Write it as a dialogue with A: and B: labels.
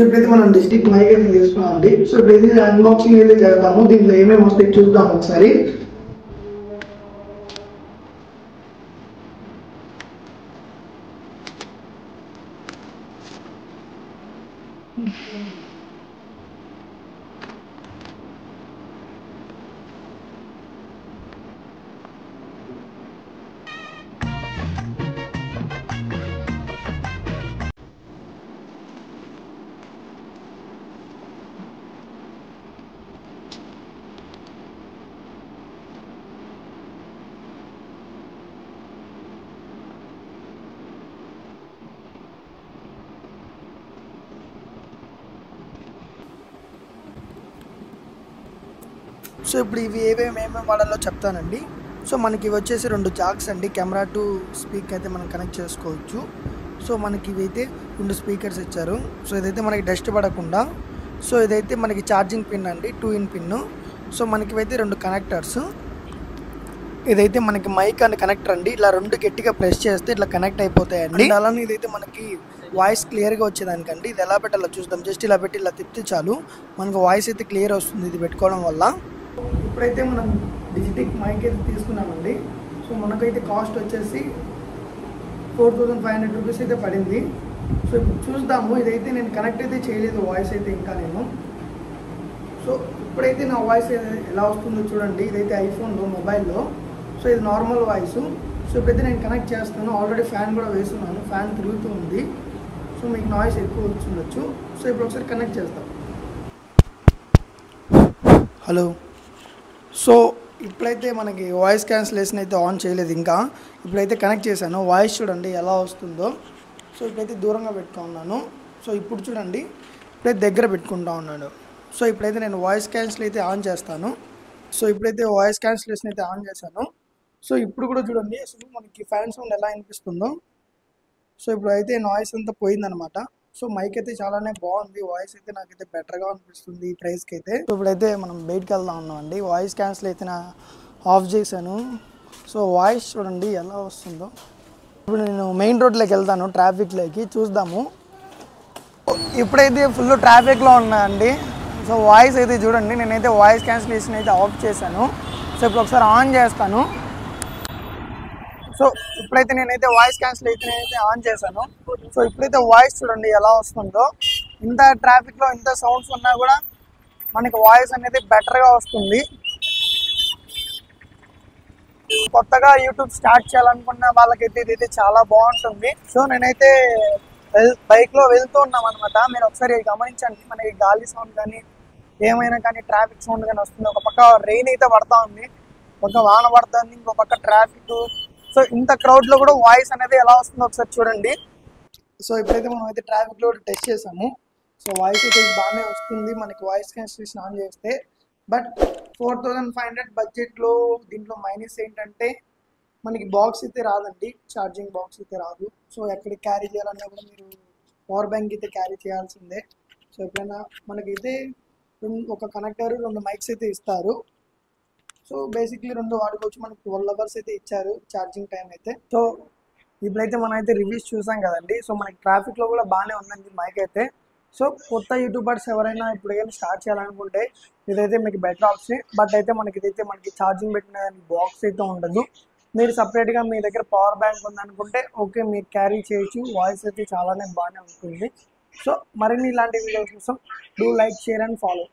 A: ఇప్పుడైతే మనం district mic అయితే తీసుకున్నామండి. సో ఇప్పుడైతే అన్బాక్సింగ్ అయితే చేద్దాము. దీంట్లో ఏమేమి వస్తాయి చూద్దాం ఒకసారి. సో ఇప్పుడు ఇవి ఏమేమి వాడాలో చెప్తానండి. సో మనకి ఇవి వచ్చేసి 2 జాక్స్ అండి. కెమెరా టు స్పీక్ అయితే మనం కనెక్ట్ చేసుకోవచ్చు. సో మనకి ఇవైతే 2 స్పీకర్స్ ఇచ్చారు. సో ఇదైతే మనకి డస్ట్ పడకుండా. సో ఇదైతే మనకి ఛార్జింగ్ పిన్ అండి, 2 ఇన్ పిన్. సో మనకి ఇవైతే 2 కనెక్టర్స్. ఇదైతే మనకి మైక్ అండ్ కనెక్టర్ అండి. ఇలా 2 గట్టిగా ప్రెస్ చేస్తే ఇట్లా కనెక్ట్ అయిపోతాయండి. అలానే ఇదైతే మనకి వాయిస్ క్లియర్గా వచ్చేదానికండి. ఇది ఎలా పెట్టాలో చూద్దాం. జస్ట్ ఇలా పెట్టి ఇలా తిప్పితే చాలు మనకు వాయిస్ అయితే క్లియర్ వస్తుంది ఇది పెట్టుకోవడం వల్ల. ఇప్పుడైతే మనం డిజిటెక్ మైక్ అయితే తీసుకున్నామండి. సో మనకైతే కాస్ట్ వచ్చేసి 4500 రూపీస్ అయితే పడింది. సో ఇప్పుడు చూద్దాము. ఇదైతే నేను కనెక్ట్ అయితే చేయలేదు వాయిస్ అయితే ఇంకా నేను. సో ఇప్పుడైతే నా వాయిస్ ఎలా వస్తుందో చూడండి. ఇదైతే ఐఫోన్లో మొబైల్లో. సో ఇది నార్మల్ వాయిస్. సో ఇప్పుడైతే నేను కనెక్ట్ చేస్తాను. ఆల్రెడీ ఫ్యాన్ కూడా వేస్తున్నాను, ఫ్యాన్ తిరుగుతూ ఉంది. సో మీకు నాయిస్ ఎక్కువ వచ్చిండొచ్చు. సో ఇప్పుడు ఒకసారి కనెక్ట్ చేస్తాం. హలో. సో ఇప్పుడైతే మనకి వాయిస్ క్యాన్సిలేషన్ అయితే ఆన్ చేయలేదు ఇంకా. ఇప్పుడైతే కనెక్ట్ చేశాను. వాయిస్ చూడండి ఎలా వస్తుందో. సో ఇప్పుడైతే దూరంగా పెట్టుకున్నాను. సో ఇప్పుడు చూడండి ఇప్పుడైతే దగ్గర పెట్టుకుంటా ఉన్నాను. సో ఇప్పుడైతే నేను వాయిస్ క్యాన్సిల్ అయితే ఆన్ చేస్తాను. సో ఇప్పుడైతే వాయిస్ క్యాన్సిలేషన్ అయితే ఆన్ చేశాను. సో ఇప్పుడు కూడా చూడండి అసలు మనకి ఫ్యాన్ సౌండ్ ఎలా అనిపిస్తుందో. సో ఇప్పుడు అయితే నాయిస్ అంతా పోయిందనమాట. సో మైక్ అయితే చాలానే బాగుంది. వాయిస్ అయితే నాకైతే బెటర్గా అనిపిస్తుంది ఈ ప్రైస్కి అయితే. సో ఇప్పుడైతే మనం బయటకు వెళ్దాం ఉన్నామండి. వాయిస్ క్యాన్సిల్ అయితే ఆఫ్ చేశాను. సో వాయిస్ చూడండి ఎలా వస్తుందో. ఇప్పుడు నేను మెయిన్ రోడ్లోకి వెళ్తాను, ట్రాఫిక్లోకి చూద్దాము. ఇప్పుడైతే ఫుల్ ట్రాఫిక్లో ఉన్నా అండి. సో వాయిస్ అయితే చూడండి, నేనైతే వాయిస్ క్యాన్సిలేషన్ అయితే ఆఫ్ చేశాను. సో ఇప్పుడు ఒకసారి ఆన్ చేస్తాను. సో ఇప్పుడైతే నేనైతే వాయిస్ క్యాన్సిలేషన్ అయితే ఆన్ చేశాను. సో ఇప్పుడైతే వాయిస్ చూడండి ఎలా వస్తుందో. ఇంత ట్రాఫిక్లో ఇంత సౌండ్స్ ఉన్నా కూడా మనకి వాయిస్ అనేది బెటర్గా వస్తుంది. కొత్తగా యూట్యూబ్ స్టార్ట్ చేయాలనుకున్న వాళ్ళకైతే ఇదైతే చాలా బాగుంటుంది. సో నేనైతే బైక్లో వెళ్తూ ఉన్నాం అనమాట. మీరు ఒకసారి గమనించండి, మనకి గాలి సౌండ్ కానీ ఏమైనా కానీ ట్రాఫిక్ సౌండ్ కానీ వస్తుంది. ఒక పక్క రెయిన్ అయితే పడతా ఉంది, ఒక వాన పడుతుంది, ఇంకో పక్క ట్రాఫిక్. సో ఇంత క్రౌడ్లో కూడా వాయిస్ అనేది ఎలా వస్తుందో ఒకసారి చూడండి. సో ఇప్పుడైతే మనం అయితే ట్రాఫిక్లో టెస్ట్ చేసాము. సో వాయిస్ అయితే బాగానే వస్తుంది మనకి వాయిస్ క్యాన్సిలేషన్ ఆన్ చేస్తే. బట్ 4500 బడ్జెట్లో దీంట్లో మైనస్ ఏంటంటే మనకి బాక్స్ అయితే రాదండి, ఛార్జింగ్ బాక్స్ అయితే రాదు. సో ఎక్కడికి క్యారీ చేయాలన్నా కూడా మీరు పవర్ బ్యాంక్ అయితే క్యారీ చేయాల్సిందే. సో ఎప్పుడైనా మనకైతే ఒక కనెక్టర్ 2 మైక్స్ అయితే ఇస్తారు. సో బేసిక్లీ 2 వాడుకోవచ్చు. మనకి 12 అవర్స్ అయితే ఇచ్చారు ఛార్జింగ్ టైం అయితే. సో ఇప్పుడైతే మనం అయితే రివ్యూస్ చూసాం కదండి. సో మనకి ట్రాఫిక్లో కూడా బాగానే ఉందండి మైక్ అయితే. సో కొత్త యూట్యూబర్స్ ఎవరైనా ఇప్పుడు ఏమైనా స్టార్ట్ చేయాలనుకుంటే ఇదైతే మీకు బెటర్ ఆప్షన్. బట్ అయితే మనకి ఛార్జింగ్ పెట్టిన బాక్స్ అయితే ఉండదు. మీరు సపరేట్గా మీ దగ్గర పవర్ బ్యాంక్ ఉందనుకుంటే ఓకే, మీరు క్యారీ చేయొచ్చు. వాయిస్ అయితే చాలానే బాగానే ఉంటుంది. సో మరిన్ని ఇలాంటి వీడియోస్ కోసం do like, share and follow.